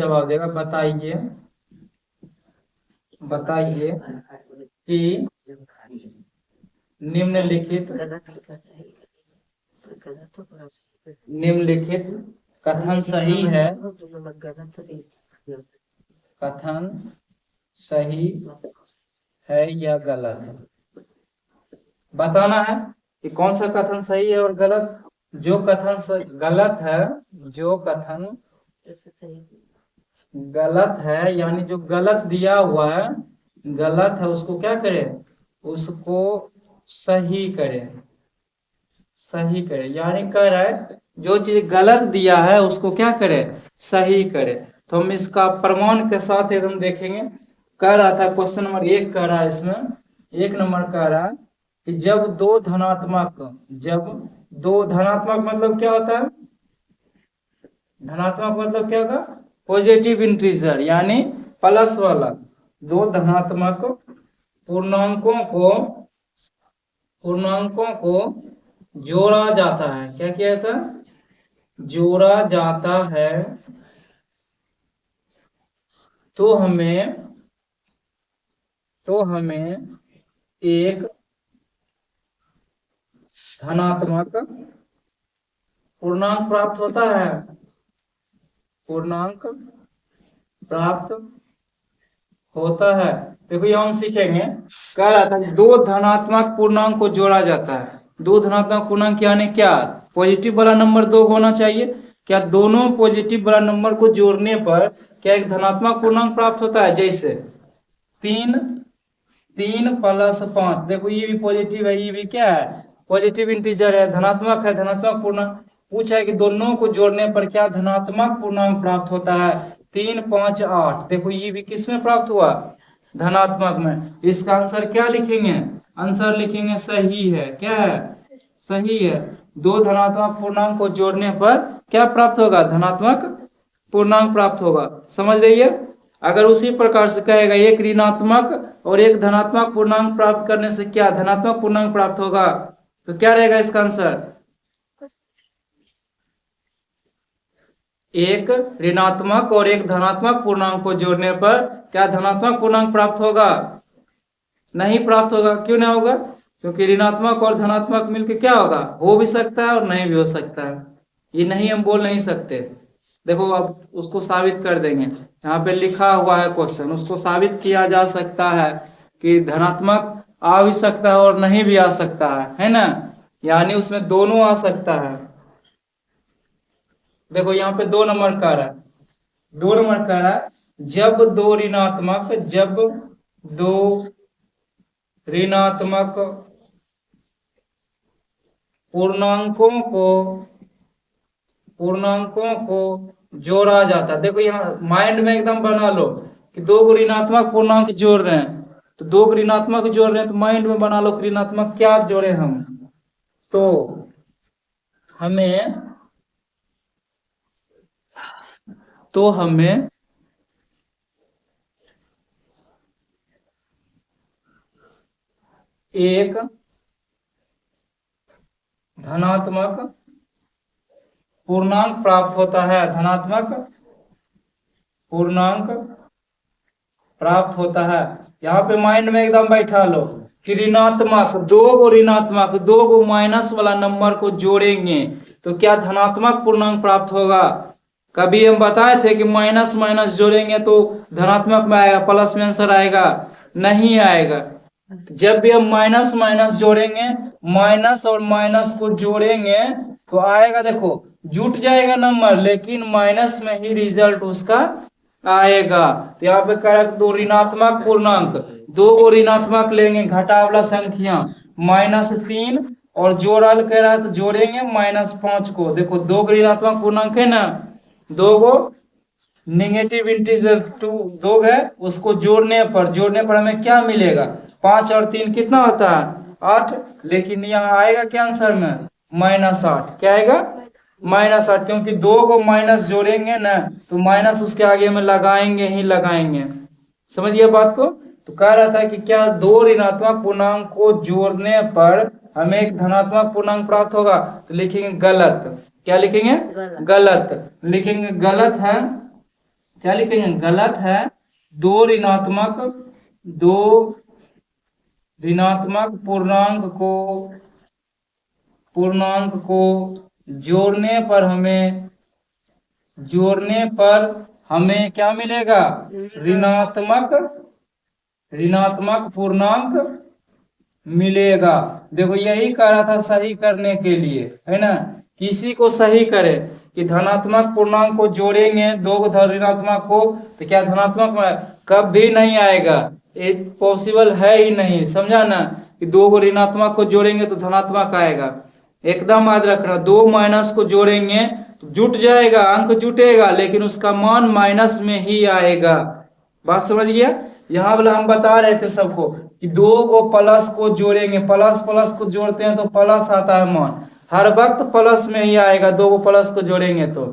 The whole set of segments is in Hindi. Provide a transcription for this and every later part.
जवाब देगा। बताइए बताइए कि निम्नलिखित कथन सही है, कथन सही है या गलत है। बताना है कि कौन सा कथन सही है और गलत। जो कथन गलत है, जो कथन गलत है यानी जो गलत दिया हुआ है, गलत है, उसको क्या करें, उसको सही करें। सही करें यानी कह रहा है जो चीज गलत दिया है उसको क्या करें, सही करें। तो हम इसका प्रमाण के साथ एकदम देखेंगे। कह रहा था क्वेश्चन नंबर 1 कह रहा है इसमें, 1 नंबर कह रहा है कि जब दो धनात्मक मतलब क्या होता है, धनात्मक मतलब क्या होगा, पॉजिटिव इंटीजर यानी प्लस वाला। दो धनात्मक पूर्णांकों को जोड़ा जाता है। क्या किया जाता है, जोड़ा जाता है। तो हमें एक धनात्मक पूर्णांक प्राप्त होता है, पूर्णांक प्राप्त होता है। देखो ये हम सीखेंगे। कह रहा था दो धनात्मक पूर्णांक को जोड़ा जाता है। दो धनात्मक पूर्णांक यानी क्या, पॉजिटिव वाला नंबर 2 होना चाहिए। क्या दोनों पॉजिटिव वाला नंबर को जोड़ने पर क्या एक धनात्मक पूर्णांक प्राप्त होता है। जैसे 3 + 5, देखो ये भी पॉजिटिव है, ये भी क्या है, पॉजिटिव इंटीजर है, धनात्मक है, धनात्मक पूर्णांक। पूछा है कि दोनों को जोड़ने पर क्या धनात्मक पूर्णांक प्राप्त होता है। 3, 5, 8, देखो ये भी किस में प्राप्त हुआ, धनात्मक में। इसका आंसर क्या लिखेंगे, आंसर लिखेंगे सही है। क्या है, सही है। दो धनात्मक पूर्णांक को जोड़ने पर क्या प्राप्त होगा, धनात्मक पूर्णांक प्राप्त होगा। समझ रही है। अगर उसी प्रकार से कहेगा एक ऋणात्मक और एक धनात्मक पूर्णांक प्राप्त करने से क्या धनात्मक पूर्णांक प्राप्त होगा, तो क्या रहेगा इसका आंसर, एक ऋणात्मक और एक धनात्मक पूर्णांक को जोड़ने पर क्या धनात्मक पूर्णांक प्राप्त होगा, नहीं प्राप्त होगा। क्यों नहीं होगा, क्योंकि ऋणात्मक और धनात्मक मिलकर क्या होगा, हो भी सकता है और नहीं भी हो सकता है। ये नहीं हम बोल नहीं सकते। देखो अब उसको साबित कर देंगे। यहाँ पे लिखा हुआ है क्वेश्चन, उसको साबित किया जा सकता है कि धनात्मक आ भी सकता है और नहीं भी आ सकता है ना। यानी उसमें दोनों आ सकता है। देखो यहाँ पे 2 नंबर कह रहा है, 2 नंबर कह रहा है जब दो ऋणात्मक पूर्णांकों को जोड़ा जाता। देखो यहाँ माइंड में एकदम बना लो कि 2 ऋणात्मक पूर्णांक जोड़ रहे हैं, तो 2 ऋणात्मक जोड़ रहे हैं, तो माइंड में बना लो कि ऋणात्मक क्या जोड़े हम। तो हमें एक धनात्मक पूर्णांक प्राप्त होता है, धनात्मक पूर्णांक प्राप्त होता है। यहाँ पे माइंड में एकदम बैठा लो कि ऋणात्मक, 2 ऋणात्मक 2 माइनस वाला नंबर को जोड़ेंगे तो क्या धनात्मक पूर्णांक प्राप्त होगा। कभी हम बताए थे कि माइनस माइनस जोड़ेंगे तो धनात्मक में आएगा, प्लस में आंसर आएगा, नहीं आएगा। जब भी हम माइनस माइनस जोड़ेंगे, माइनस और माइनस को जोड़ेंगे तो आएगा, देखो जुट जाएगा नंबर, लेकिन माइनस में ही रिजल्ट उसका आएगा। तो यहाँ पे कह रहा है 2 ऋणात्मक पूर्णांक, 2 ऋणात्मक लेंगे घटावला संख्या -3 और जोड़ल कह रहा है तो जोड़ेंगे -5 को। देखो 2 ऋणात्मक पूर्णांक है ना, 2 नेगेटिव इंटीजर 2 है, उसको जोड़ने पर हमें क्या मिलेगा, 5 और 3 कितना होता है, 8। लेकिन यहाँ आएगा क्या आंसर में, -8। क्या आएगा, -8, क्योंकि 2 को माइनस जोड़ेंगे ना तो माइनस उसके आगे में लगाएंगे ही लगाएंगे। समझिए बात को। तो कह रहा था कि क्या 2 ऋणात्मक पूर्णांक को जोड़ने पर हमें एक धनात्मक पूर्णांक प्राप्त होगा, तो लिखेंगे गलत। क्या लिखेंगे, गलत लिखेंगे, गलत है। क्या लिखेंगे, गलत है। दो ऋणात्मक पूर्णांक को जोड़ने पर हमें क्या मिलेगा, ऋणात्मक ऋणात्मक पूर्णांक मिलेगा। देखो यही कह रहा था सही करने के लिए, है ना, किसी को सही करे कि धनात्मक पूर्णांक को जोड़ेंगे दो ऋणात्मक को तो क्या धनात्मक कब भी नहीं आएगा, ये पॉसिबल है ही नहीं, समझा ना, कि दो ऋणात्मक को जोड़ेंगे तो धनात्मक आएगा। एकदम याद रखना, दो माइनस को जोड़ेंगे तो जुट जाएगा, अंक जुटेगा, लेकिन उसका मान माइनस में ही आएगा। बात समझ गया। यहाँ वाला हम बता रहे थे सबको कि दो को प्लस को जोड़ेंगे, प्लस प्लस को जोड़ते हैं तो प्लस आता है मान, हर वक्त प्लस में ही आएगा, दो को प्लस को जोड़ेंगे तो।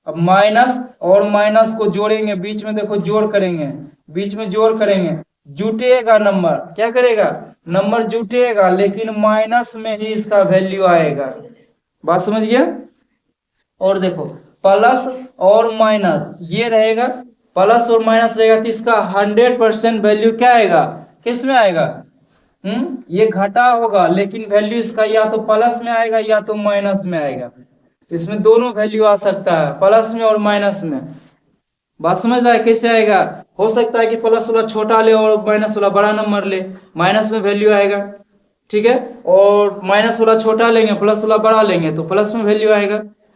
अब माइनस और माइनस को जोड़ेंगे, बीच में देखो जोड़ करेंगे, बीच में जोड़ करेंगे, जुटेगा नंबर, क्या करेगा, नंबर जुटेगा, लेकिन माइनस में ही इसका वैल्यू आएगा। बात समझ गया। और देखो प्लस और माइनस ये रहेगा, प्लस और माइनस रहेगा तो इसका 100% वैल्यू क्या आएगा, किस में आएगा, ये घटा होगा, लेकिन वैल्यू इसका या तो प्लस में आएगा या तो माइनस में आएगा। इसमें दोनों वैल्यू आ सकता है, प्लस में और माइनस में। बात समझ रहा है कैसे आएगा। हो सकता है कि प्लस वाला छोटा ले और माइनस वाला बड़ा नंबर ले, माइनस में वैल्यू आएगा, ठीक है, और माइनस वाला छोटा लेंगे प्लस वाला बड़ा लेंगे तो प्लस में वैल्यू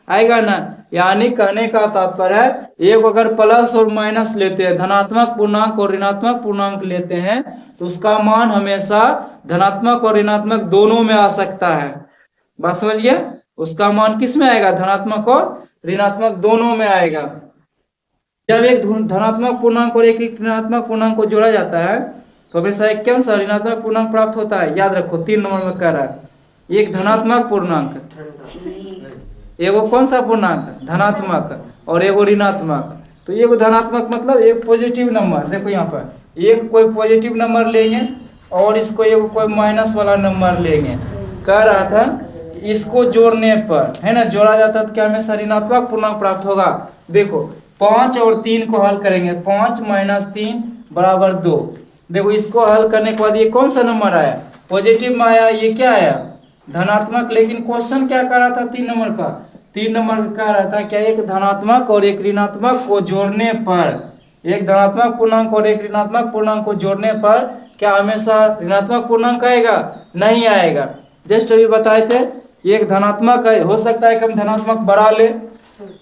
आएगा ना। यानी कहने का तात्पर्य है, एक अगर प्लस और माइनस लेते हैं, धनात्मक पूर्णांक और ऋणात्मक पूर्णांक लेते हैं तो उसका मान हमेशा धनात्मक और ऋणात्मक दोनों में आ सकता है। बात समझ गया। उसका मान किस में आएगा, धनात्मक और ऋणात्मक दोनों में आएगा। जब एक धनात्मक पूर्णांक और एक ऋणात्मक पूर्णांक को जोड़ा जाता है तो हमेशा एक कौन सा ऋणात्मक पूर्णांक प्राप्त होता है, याद रखो 3 नंबर में कह रहा है, एक धनात्मक पूर्णांक, एगो कौन सा पूर्णांक, धनात्मक, और एगो ऋणात्मक। तो एगो धनात्मक मतलब एक पॉजिटिव नंबर, देखो यहाँ पर एक कोई पॉजिटिव नंबर लेंगे और इसको एगो कोई माइनस वाला नंबर लेंगे। कह रहा था इसको जोड़ने पर, है ना, जोड़ा जाता तो क्या हमेशा ऋणात्मक पूर्णांक प्राप्त होगा। देखो 5 और 3 को हल करेंगे, 5 माइनस 3 बराबर 2। देखो इसको हल करने के बाद ये कौन सा नंबर आया, पॉजिटिव में आया, ये क्या आया, धनात्मक। लेकिन क्वेश्चन क्या कर रहा था, 3 नंबर का, 3 नंबर का कह रहा था क्या एक धनात्मक और एक ऋणात्मक को जोड़ने पर, एक धनात्मक पूर्णांक और एक ऋणात्मक पूर्णांक को जोड़ने पर क्या हमेशा ऋणात्मक पूर्णांक आएगा, नहीं आएगा। जस्ट अभी बताए थे एक धनात्मक है, हो सकता है कि हम धनात्मक बड़ा ले,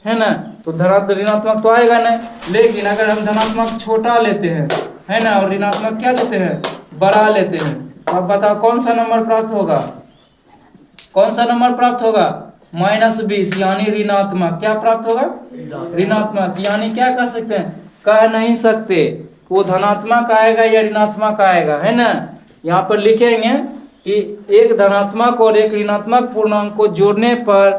है ना, तो ऋणात्मक तो आएगा नहीं। लेकिन अगर हम धनात्मक छोटा लेते हैं, है ना, और ऋणात्मक क्या लेते हैं, बड़ा लेते हैं, अब बताओ कौन सा नंबर प्राप्त होगा, कौन सा नंबर प्राप्त होगा, -20, यानी ऋणात्मक। क्या प्राप्त होगा, ऋणात्मक। यानी क्या कह सकते हैं, कह नहीं सकते वो धनात्मक आएगा या ऋणात्मक आएगा, है ना। यहाँ पर लिखेंगे कि एक धनात्मक और एक ऋणात्मक पूर्णांक को जोड़ने पर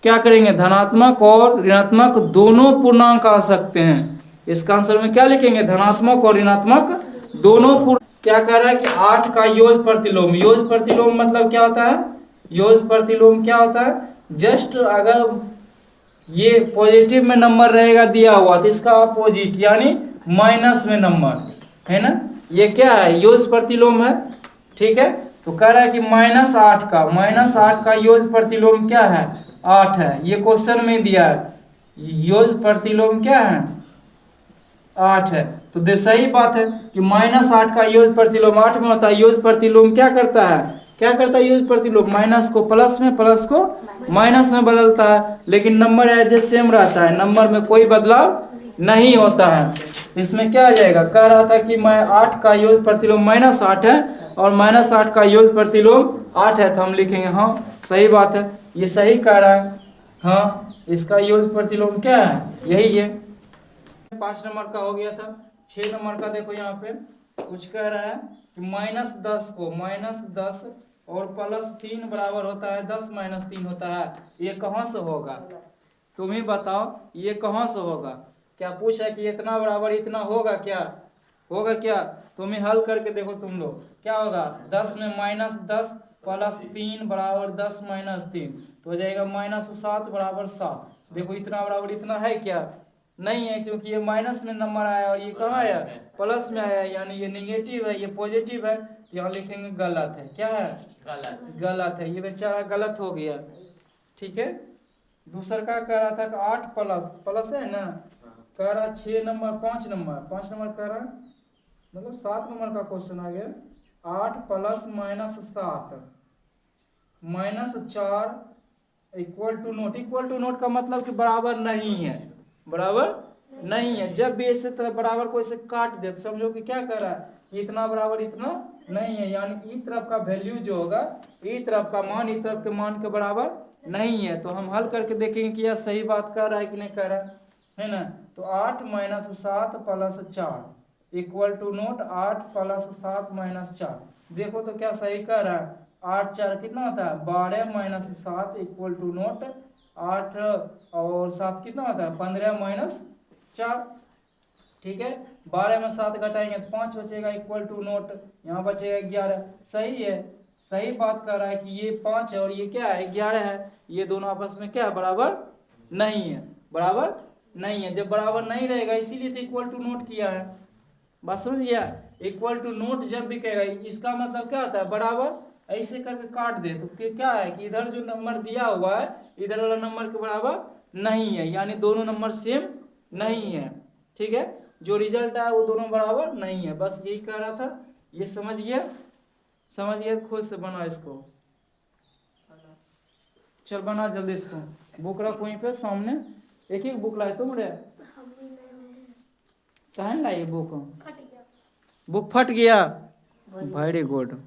क्या करेंगे, धनात्मक और ऋणात्मक दोनों पूर्णांक आ सकते हैं। इसका आंसर में क्या लिखेंगे, धनात्मक और ऋणात्मक दोनों पूर्णांक। क्या कह रहा है कि 8 का योग प्रतिलोम, योग प्रतिलोम मतलब क्या होता है, योग प्रतिलोम क्या होता है, जस्ट अगर ये पॉजिटिव में नंबर रहेगा दिया हुआ तो इसका अपोजिट यानी माइनस में नंबर, है ना, ये क्या है, योग प्रतिलोम है, ठीक है। तो कह रहा है कि -8 का योग प्रतिलोम क्या है, 8 है, ये क्वेश्चन में दिया है, योग प्रतिलोम क्या है, 8 है। तो दे सही बात है कि -8 का योग प्रतिलोम 8 में होता है। योग प्रतिलोम क्या करता है योग प्रतिलोम, माइनस को प्लस में, प्लस को माइनस में बदलता है, लेकिन नंबर एज सेम रहता है, नंबर में कोई बदलाव नहीं होता है। इसमें क्या आ जाएगा, कह रहा था कि 8 का योग प्रतिलोम -8 है और -8 का योग प्रतिलोम 8 है, तो हम लिखेंगे हाँ सही बात है, ये सही कह रहा है, हाँ इसका योग प्रतिलोम क्या है, यही है। 5 नंबर का हो गया था। 6 नंबर का देखो यहाँ पे कुछ कह रहा है कि -10 को -10 और +3 बराबर होता है 10 - 3 होता है, ये कहाँ से होगा, तुम ही बताओ ये कहाँ से होगा। क्या पूछा कि इतना बराबर इतना होगा क्या, होगा क्या, तुम ही हल करके देखो तुम लोग क्या होगा। 10 में -10 +3 बराबर 10 - 3 तो हो जाएगा -7 बराबर 7। देखो इतना बराबर इतना है क्या, नहीं है, क्योंकि ये माइनस में नंबर आया और ये कहाँ आया, प्लस में आया, यानी ये निगेटिव है, ये पॉजिटिव है, तो यहाँ लिखेंगे गलत है। क्या है, गलत है, ये बेचारा गलत हो गया। ठीक है, दूसरा का कह रहा था कि 8 प्लस प्लस है ना, कह रहा 6 नंबर 5 नंबर कह रहा, मतलब 7 नंबर का क्वेश्चन आ गया। 8 plus minus 7 minus 4 equal to not का मतलब कि बराबर नहीं है, बराबर नहीं है। जब भी ऐसे तरह बराबर को ऐसे काट दे तो समझो कि क्या कर रहा है, इतना बराबर इतना नहीं है, यानी ई तरफ का वैल्यू जो होगा, ई तरफ का मान ई तरफ के मान के बराबर नहीं है। तो हम हल करके देखेंगे कि यह सही बात कर रहा है कि नहीं कर रहा है ना। तो 8 minus 7 plus 4 equal to not 8 plus 7 minus 4। देखो तो क्या सही कर रहा है, 8 4 कितना होता है 12 माइनस 7 इक्वल टू नोट 8 और 7 कितना होता है 15 माइनस 4। ठीक है, 12 में 7 घटाएंगे तो 5 बचेगा इक्वल टू नोट, यहाँ बचेगा 11। सही है, सही बात कर रहा है कि ये 5 है और ये क्या है 11 है, ये दोनों आपस में क्या बराबर नहीं है, बराबर नहीं है। जब बराबर नहीं रहेगा इसीलिए तो इक्वल टू नोट किया है। बात समझ गया, इक्वल टू नोट जब भी कहेगा इसका मतलब क्या होता है बराबर, ऐसे करके काट दे तो क्या है कि इधर जो नंबर दिया हुआ है इधर वाला नंबर के बराबर नहीं है, यानी दोनों नंबर सेम नहीं है। ठीक है, जो रिजल्ट आया वो दोनों बराबर नहीं है, बस यही कह रहा था। ये समझ गया, समझ गया, खुद से बना इसको। चल बना जल्दी इसको, बुक रख वहीं पे सामने। एक ही बुक लाए तुम रे, कहाँ लाए बुक, बुक फट गया, वेरी गुड।